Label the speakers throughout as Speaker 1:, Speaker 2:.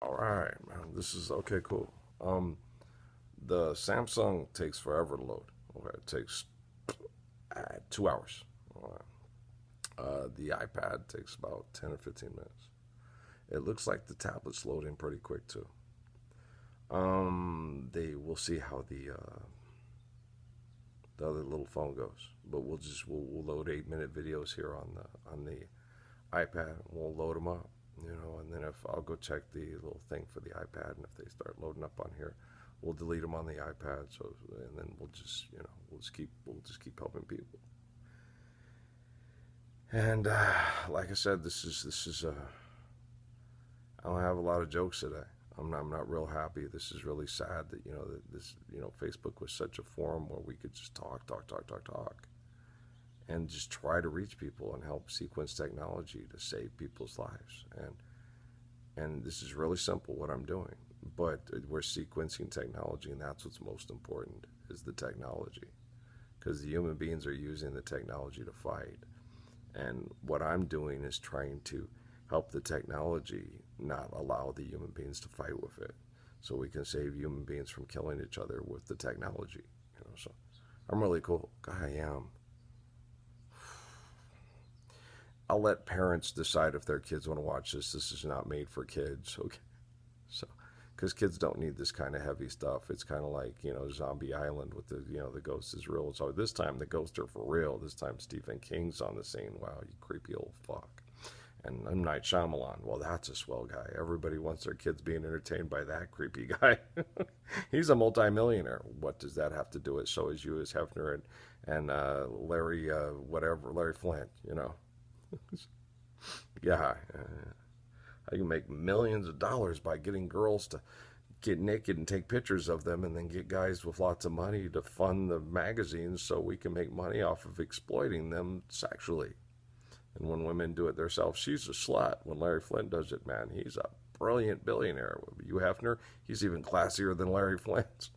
Speaker 1: All right, man. This is okay, cool. The Samsung takes forever to load. Okay, it takes 2 hours. All right. The iPad takes about 10 or 15 minutes. It looks like the tablet's loading pretty quick too. They We'll see how the other little phone goes, but we'll load 8-minute videos here on the iPad. We'll load them up, and then if I'll go check the little thing for the iPad, and if they start loading up on here, we'll delete them on the iPad. So, and then we'll just keep helping people. And like I said, this is I don't have a lot of jokes today. I'm not real happy. This is really sad that Facebook was such a forum where we could just talk, and just try to reach people and help sequence technology to save people's lives. And this is really simple what I'm doing, but we're sequencing technology, and that's what's most important is the technology, because the human beings are using the technology to fight. And what I'm doing is trying to help the technology not allow the human beings to fight with it, so we can save human beings from killing each other with the technology. So I'm really cool. I am. I'll let parents decide if their kids want to watch this. This is not made for kids, okay? So, because kids don't need this kind of heavy stuff. It's kind of like Zombie Island with the ghost is real. So this time the ghosts are for real. This time Stephen King's on the scene. Wow, you creepy old fuck. And M. Night Shyamalan, well, that's a swell guy. Everybody wants their kids being entertained by that creepy guy. He's a multimillionaire. What does that have to do with so is you as Hefner and Larry, Larry Flint. Yeah, I can make millions of dollars by getting girls to get naked and take pictures of them, and then get guys with lots of money to fund the magazines so we can make money off of exploiting them sexually. And when women do it themselves, she's a slut. When Larry Flint does it, man, he's a brilliant billionaire. You Hefner, he's even classier than Larry Flint.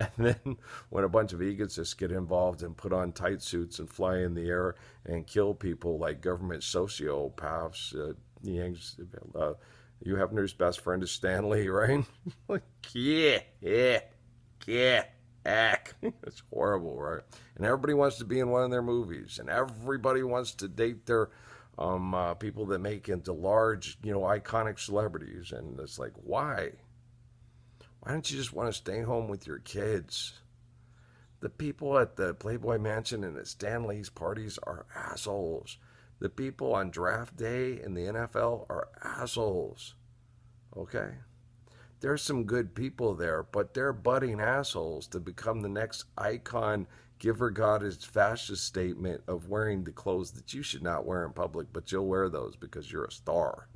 Speaker 1: And then when a bunch of egotists get involved and put on tight suits and fly in the air and kill people like government sociopaths, you Hefner's best friend is Stanley, right? Like, yeah, yeah, yeah, ack. It's horrible, right? And everybody wants to be in one of their movies, and everybody wants to date their people that make into large, iconic celebrities. And it's like, why? Why don't you just want to stay home with your kids? The people at the Playboy Mansion and at Stanley's parties are assholes. The people on draft day in the NFL are assholes. Okay? There's some good people there, but they're budding assholes to become the next icon, give her God his fascist statement of wearing the clothes that you should not wear in public, but you'll wear those because you're a star.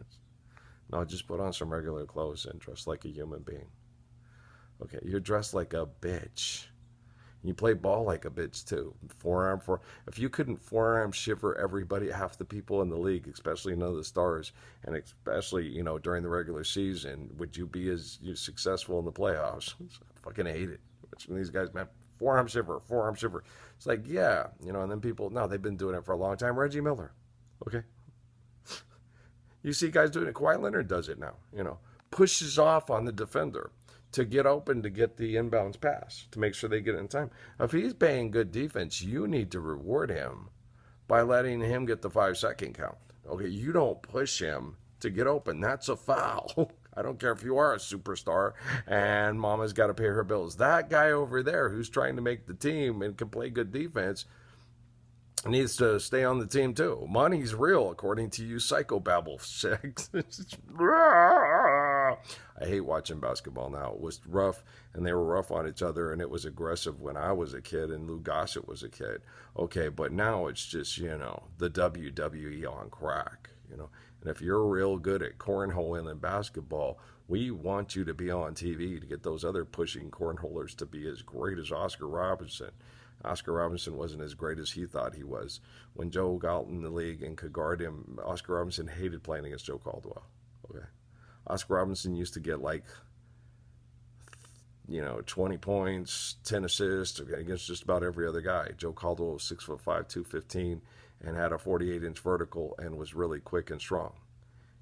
Speaker 1: No, just put on some regular clothes and dress like a human being. Okay, you're dressed like a bitch. You play ball like a bitch too. If you couldn't forearm shiver everybody, half the people in the league, especially the stars, and especially during the regular season, would you be as successful in the playoffs? I fucking hate it. These guys, man, forearm shiver, forearm shiver. It's like, yeah, and then people, no, they've been doing it for a long time. Reggie Miller, okay. You see guys doing it. Kawhi Leonard does it now. Pushes off on the defender to get open to get the inbounds pass to make sure they get it in time. If he's playing good defense, you need to reward him by letting him get the 5-second count. Okay, you don't push him to get open. That's a foul. I don't care if you are a superstar and mama's got to pay her bills. That guy over there who's trying to make the team and can play good defense needs to stay on the team too. Money's real, according to you psychobabble chicks. I hate watching basketball now. It was rough, and they were rough on each other, and it was aggressive when I was a kid and Lou Gossett was a kid. Okay, but now it's just, the WWE on crack, And if you're real good at cornholing and basketball, we want you to be on TV to get those other pushing cornholers to be as great as Oscar Robertson. Oscar Robinson wasn't as great as he thought he was. When Joe got in the league and could guard him, Oscar Robinson hated playing against Joe Caldwell. Okay. Oscar Robinson used to get 20 points, 10 assists against just about every other guy. Joe Caldwell was 6'5", 215, and had a 48-inch vertical and was really quick and strong.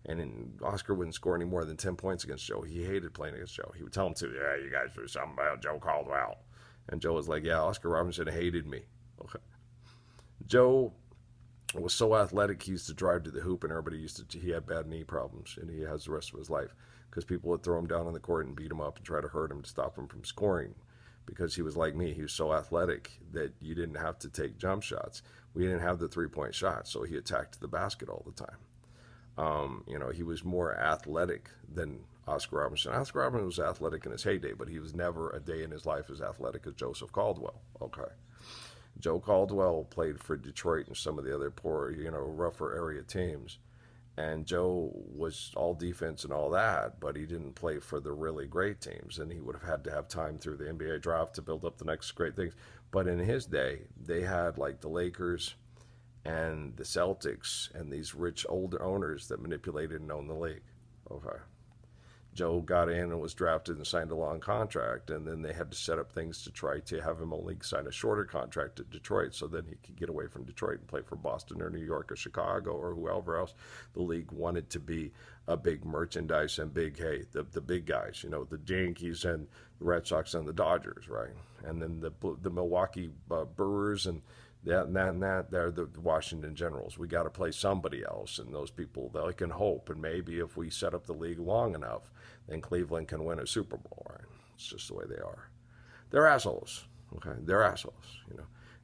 Speaker 1: And Oscar wouldn't score any more than 10 points against Joe. He hated playing against Joe. He would tell him to, yeah, you guys do something about Joe Caldwell. And Joe was like, yeah, Oscar Robertson hated me. Okay. Joe was so athletic, he used to drive to the hoop, and he had bad knee problems, and he has the rest of his life because people would throw him down on the court and beat him up and try to hurt him to stop him from scoring because he was like me. He was so athletic that you didn't have to take jump shots. We didn't have the three-point shot, so he attacked the basket all the time. He was more athletic than Oscar Robertson. Oscar Robertson was athletic in his heyday, but he was never a day in his life as athletic as Joseph Caldwell. Okay. Joe Caldwell played for Detroit and some of the other poor, rougher area teams. And Joe was all defense and all that, but he didn't play for the really great teams. And he would have had to have time through the NBA draft to build up the next great things. But in his day, they had like the Lakers and the Celtics and these rich older owners that manipulated and owned the league. Okay. Joe got in and was drafted and signed a long contract, and then they had to set up things to try to have him only sign a shorter contract at Detroit so then he could get away from Detroit and play for Boston or New York or Chicago or whoever else the league wanted to be a big merchandise and big, hey, the big guys, the Yankees and the Red Sox and the Dodgers, right? And then the Milwaukee Brewers and that, they're the Washington Generals. We got to play somebody else, and those people, they can hope, and maybe if we set up the league long enough, then Cleveland can win a Super Bowl, right? It's just the way they are. They're assholes, okay? They're assholes,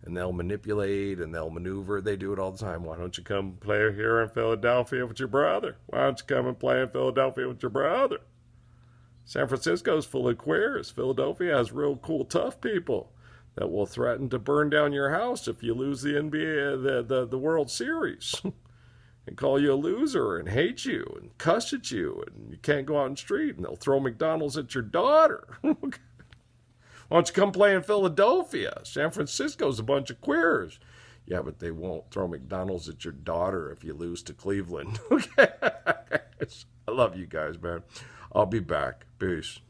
Speaker 1: and they'll manipulate and they'll maneuver. They do it all the time. Why don't you come play here in Philadelphia with your brother? Why don't you come and play in Philadelphia with your brother? San Francisco's full of queers. Philadelphia has real cool, tough people that will threaten to burn down your house if you lose the NBA, the World Series, and call you a loser and hate you and cuss at you, and you can't go out in the street, and they'll throw McDonald's at your daughter. Why don't you come play in Philadelphia? San Francisco's a bunch of queers. Yeah, but they won't throw McDonald's at your daughter if you lose to Cleveland. Okay, I love you guys, man. I'll be back. Peace.